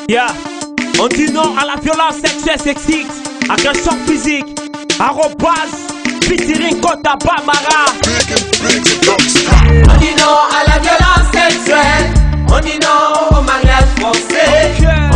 Yeah. On dit non à la violence sexuelle sexiste, agression physique, arrobase, pitiring kota bamara. On dit non à la violence sexuelle, on dit non au mariage forcé,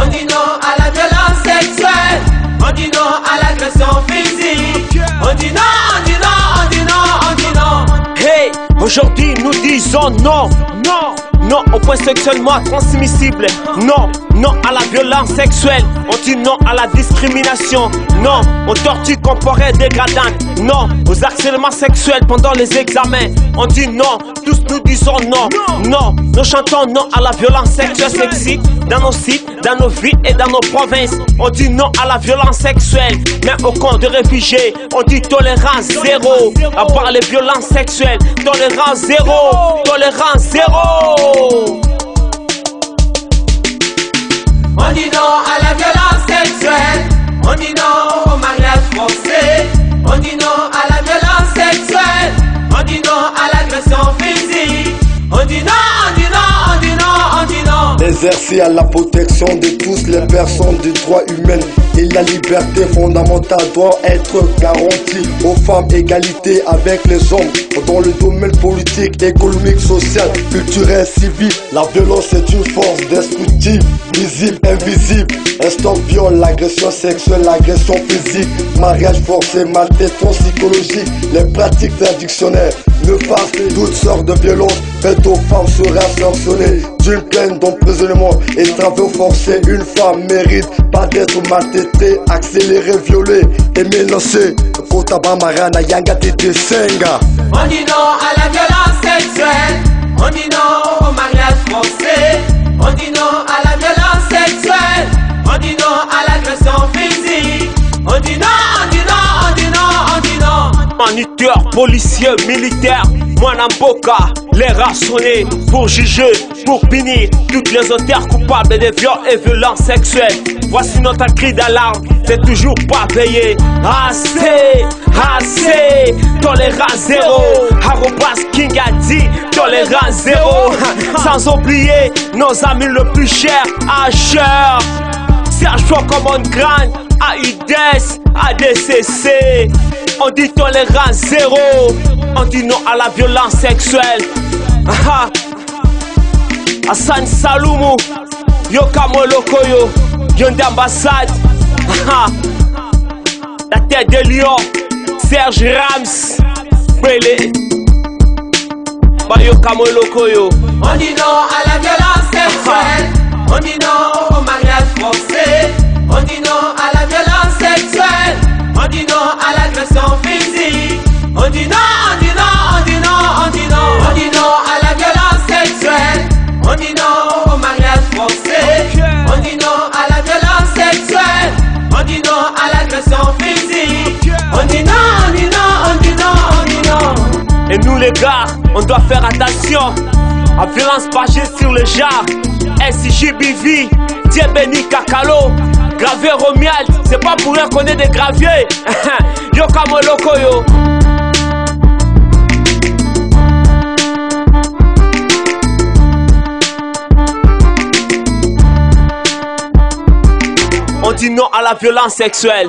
on dit non à la violence sexuelle, on dit non à l'agression physique, on dit non, on dit non, on dit non, on dit non. Hey, aujourd'hui nous disons non, non. Non au point sexuellement transmissible. Non, non à la violence sexuelle. On dit non à la discrimination. Non aux tortures corporelles dégradantes. Non aux harcèlements sexuels pendant les examens. On dit non, tous nous disons non. Non, nous chantons non à la violence sexuelle sexiste. Dans nos sites, dans nos villes et dans nos provinces. On dit non à la violence sexuelle. Même au camp de réfugiés, on dit tolérance zéro. À part les violences sexuelles, tolérance zéro. Tolérance zéro. On dit non à la violence sexuelle, on dit non au mariage forcé, on dit non à la violence sexuelle, on dit non à l'agression physique, on dit non, on dit non, on dit non, on dit non. Exercer à la protection de tous les personnes du droit humain et la liberté fondamentale doit être garantie aux femmes, égalité avec les hommes dans le domaine politique, économique, social, culturel, civil. La violence est une force destructive, visible, invisible. Un stop viol, l'agression sexuelle, l'agression physique, mariage forcé, maltraitance psychologique, les pratiques traditionnelles, néfastes, toutes sortes de violences faites aux femmes sera sanctionnée d'une peine d'emprisonnement et travaux forcés. Une femme mérite pas d'être maltraitée, accélérée, violée et menacée. Kotabamara yanga tete senga. On dit non à la violence sexuelle, on dit non au mariage forcé, on dit non à la violence sexuelle, on dit non à l'agression physique, on dit non, on dit non, on dit non, on dit non. Moniteur, policier, militaire, Mwanamboka, les rassonnés pour juger, pour punir toutes les auteurs coupables de viols et violences sexuelles. Voici notre cri d'alarme, c'est toujours pas payé. Assez, assez, tolérance zéro. Arobas King a dit, tolérance zéro. Sans oublier nos amis le plus cher, Asher, Serge Common Grand, AIDS, ADCC. On dit tolérance zéro. On dit non à la violence sexuelle. Hassan Saloumou, Yokamo Lokoyo, Yonde Ambassade, la tête de lion, Serge Rams, Bélé, Yokamo Lokoyo. On dit non à la violence sexuelle, on dit non au mariage forcé, on dit non à la violence sexuelle, on dit non à l'agression physique, on dit non, on dit non, on dit non, on dit non. On dit non à la violence sexuelle, on dit non au mariage forcé, on dit non à la violence sexuelle, on dit non à l'agression physique, on dit non, on dit non, on dit non, on dit non. Et nous les gars, on doit faire attention à violence pagée sur le jar. SJBV, Dieu béni Kakalo, gravier Romial, c'est pas pour rien qu'on est des graviers. Yokamo Lokoyo. On dit non à la violence sexuelle.